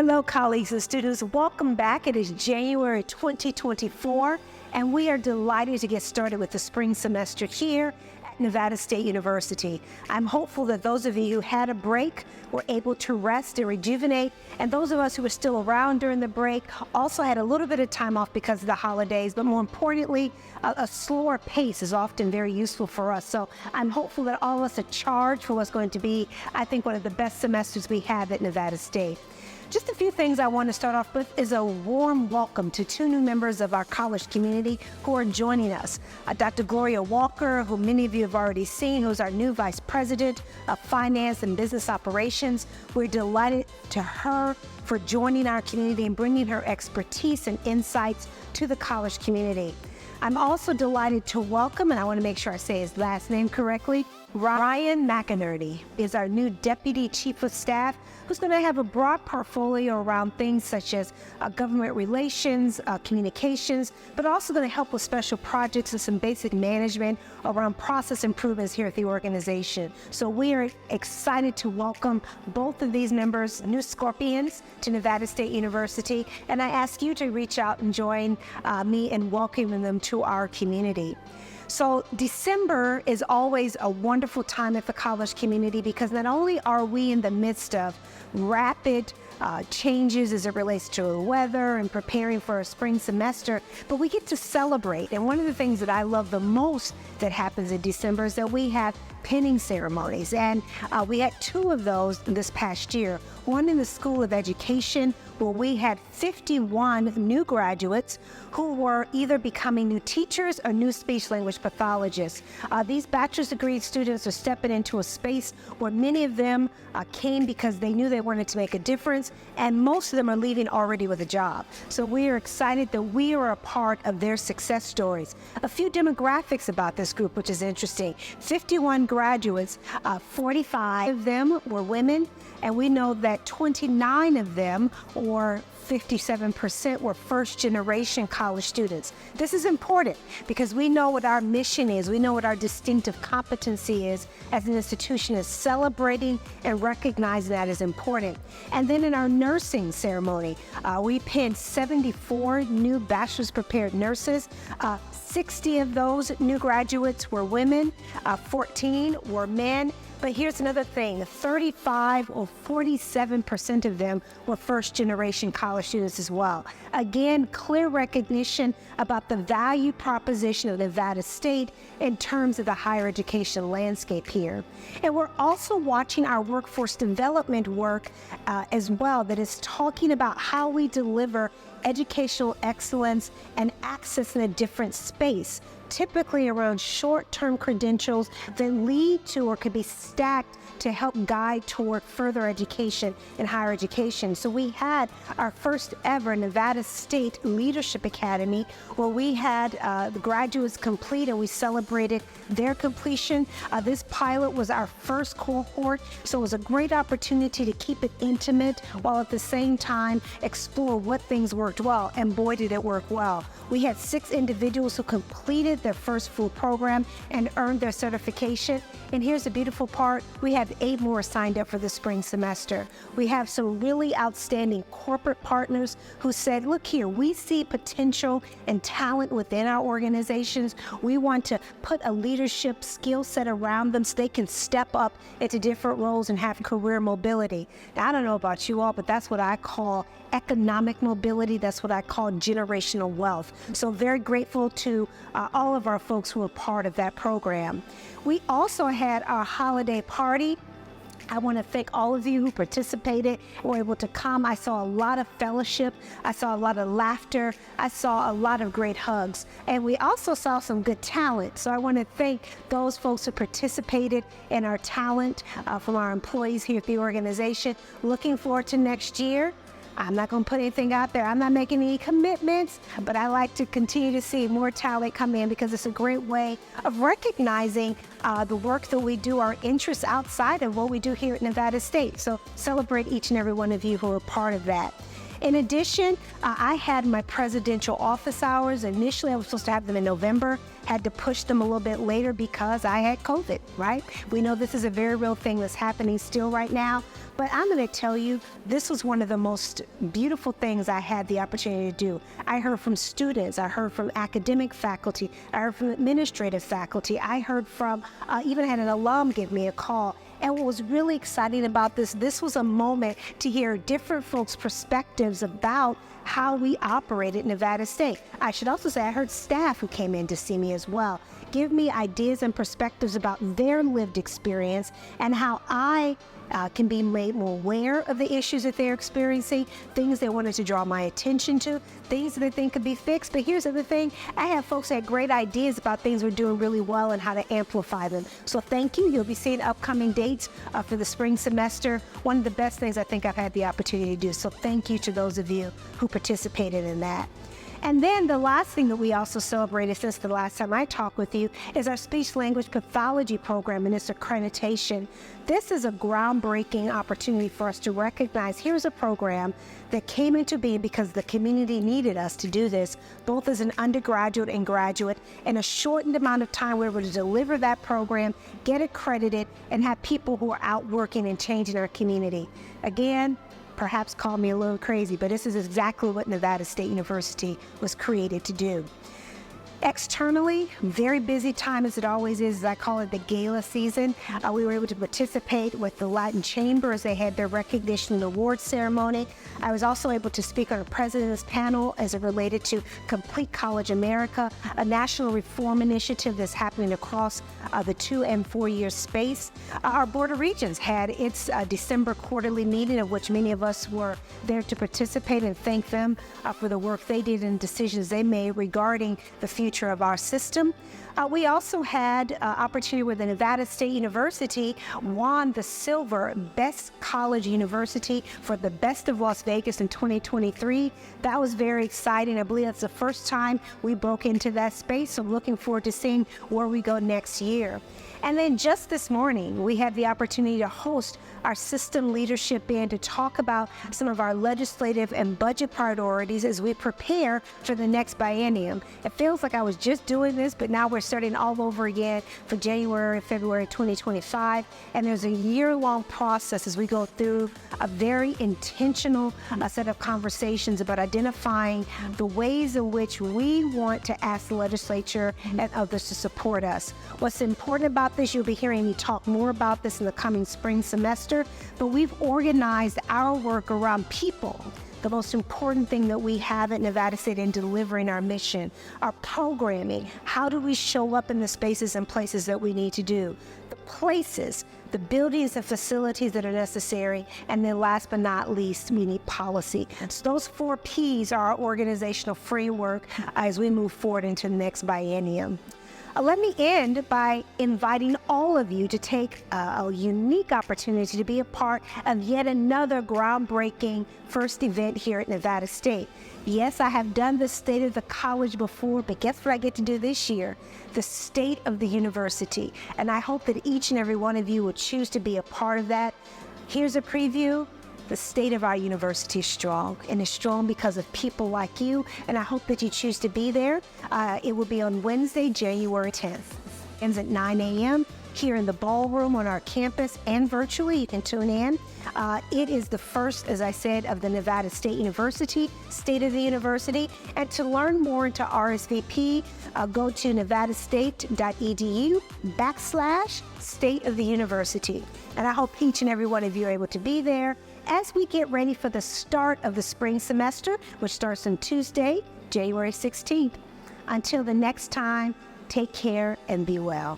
Hello, colleagues and students. Welcome back. It is January 2024, and we are delighted to get started with the spring semester here at Nevada State University. I'm hopeful that those of you who had a break were able to rest and rejuvenate, and those of us who were still around during the break also had a little bit of time off because of the holidays, but more importantly, a slower pace is often very useful for us. So I'm hopeful that all of us are charged for what's going to be, I think, one of the best semesters we have at Nevada State. Just a few things I want to start off with is a warm welcome to two new members of our college community who are joining us. Dr. Gloria Walker, who many of you have already seen, who's our new Vice President of Finance and Business Operations. We're delighted to her for joining our community and bringing her expertise and insights to the college community. I'm also delighted to welcome, and I want to make sure I say his last name correctly, Ryan McInerney is our new Deputy Chief of Staff, who's going to have a broad portfolio around things such as government relations, communications, but also going to help with special projects and some basic management around process improvements here at the organization. So we are excited to welcome both of these members, new Scorpions, to Nevada State University, and I ask you to reach out and join me in welcoming them to our community. So December is always a wonderful time at the college community because not only are we in the midst of rapid changes as it relates to the weather and preparing for a spring semester, but we get to celebrate. And one of the things that I love the most that happens in December is that we have pinning ceremonies. And we had two of those this past year. One in the School of Education, where we had 51 new graduates who were either becoming new teachers or new speech-language pathologists. These bachelor's degree students are stepping into a space where many of them came because they knew they wanted to make a difference, and most of them are leaving already with a job. So we are excited that we are a part of their success stories. A few demographics about this group, which is interesting. 51 graduates, 45 of them were women, and we know that 29 of them, or 57%, were first-generation college students. This is important because we know what our mission is. We know what our distinctive competency is as an institution, is celebrating and recognizing that is important. And then in our nursing ceremony, we pinned 74 new bachelor's prepared nurses. 60 of those new graduates were women, 14 were men. But here's another thing, 35 or 47% of them were first-generation college students as well. Again, clear recognition about the value proposition of Nevada State in terms of the higher education landscape here. And we're also watching our workforce development work as well, that is talking about how we deliver educational excellence and access in a different space, typically around short-term credentials that lead to or could be stacked to help guide toward further education in higher education. So we had our first ever Nevada State Leadership Academy, where we had the graduates complete and we celebrated their completion. This pilot was our first cohort, so it was a great opportunity to keep it intimate while at the same time explore what things worked well, and boy did it work well. We had 6 individuals who completed their first full program and earned their certification. And here's the beautiful part, we have 8 more signed up for the spring semester. We have some really outstanding corporate partners who said, look here, we see potential and talent within our organizations. We want to put a leadership skill set around them so they can step up into different roles and have career mobility. Now, I don't know about you all, but that's what I call economic mobility. That's what I call generational wealth. So very grateful to all of our folks who are part of that program. We also had our holiday party. I want to thank all of you who participated, were able to come. I saw a lot of fellowship. I saw a lot of laughter. I saw a lot of great hugs. And we also saw some good talent. So I want to thank those folks who participated in our talent from our employees here at the organization. Looking forward to next year. I'm not going to put anything out there. I'm not making any commitments, but I like to continue to see more talent come in because it's a great way of recognizing the work that we do, our interests outside of what we do here at Nevada State. So celebrate each and every one of you who are part of that. In addition, I had my presidential office hours. Initially, I was supposed to have them in November. had to push them a little bit later because I had COVID, right? We know this is a very real thing that's happening still right now, but I'm going to tell you, this was one of the most beautiful things I had the opportunity to do. I heard from students, I heard from academic faculty, I heard from administrative faculty, I heard from, even had an alum give me a call. And what was really exciting about this was a moment to hear different folks' perspectives about how we operate at Nevada State. I should also say I heard staff who came in to see me as well, give me ideas and perspectives about their lived experience and how I can be made more aware of the issues that they're experiencing, things they wanted to draw my attention to, things that they think could be fixed. But here's the other thing, I have folks that had great ideas about things we're doing really well and how to amplify them. So thank you. You'll be seeing upcoming dates for the spring semester. One of the best things I think I've had the opportunity to do. So thank you to those of you who participated in that. And then the last thing that we also celebrated since the last time I talked with you is our speech-language pathology program and its accreditation. This is a groundbreaking opportunity for us to recognize here's a program that came into being because the community needed us to do this, both as an undergraduate and graduate. In a shortened amount of time, we were able to deliver that program, get accredited, and have people who are out working and changing our community. Again, perhaps call me a little crazy, but this is exactly what Nevada State University was created to do. Externally, very busy time as it always is, as I call it the gala season. We were able to participate with the Latin Chamber as they had their recognition and award ceremony. I was also able to speak on a president's panel as it related to Complete College America, a national reform initiative that's happening across the 2 and 4 year space. Our Board of Regents had its December quarterly meeting, of which many of us were there to participate, and thank them for the work they did and decisions they made regarding the future of our system. We also had opportunity where the Nevada State University won the silver Best College University for the Best of Las Vegas in 2023. That was very exciting. I believe that's the first time we broke into that space, so I'm looking forward to seeing where we go next year. And then just this morning, we had the opportunity to host our system leadership band to talk about some of our legislative and budget priorities as we prepare for the next biennium. It feels like I was just doing this, but now we're starting all over again for January, February 2025. And there's a year-long process as we go through a very intentional set of conversations about identifying the ways in which we want to ask the legislature and others to support us. What's important about this, you'll be hearing me talk more about this in the coming spring semester, but we've organized our work around people. The most important thing that we have at Nevada State in delivering our mission, our programming, how do we show up in the spaces and places that we need to do, the places, the buildings and facilities that are necessary, and then last but not least, we need policy. So those 4 Ps are our organizational framework as we move forward into the next biennium. Let me end by inviting all of you to take a unique opportunity to be a part of yet another groundbreaking first event here at Nevada State. Yes, I have done the State of the College before, but guess what I get to do this year? The State of the University. And I hope that each and every one of you will choose to be a part of that. Here's a preview. The state of our university is strong, and it's strong because of people like you, and I hope that you choose to be there. It will be on Wednesday, January 10th. It ends at 9 a.m. here in the ballroom on our campus and virtually. You can tune in. It is the first, as I said, of the Nevada State University, State of the University. And to learn more into RSVP, go to nevadastate.edu/State of the University. And I hope each and every one of you are able to be there as we get ready for the start of the spring semester, which starts on Tuesday, January 16th. Until the next time, take care and be well.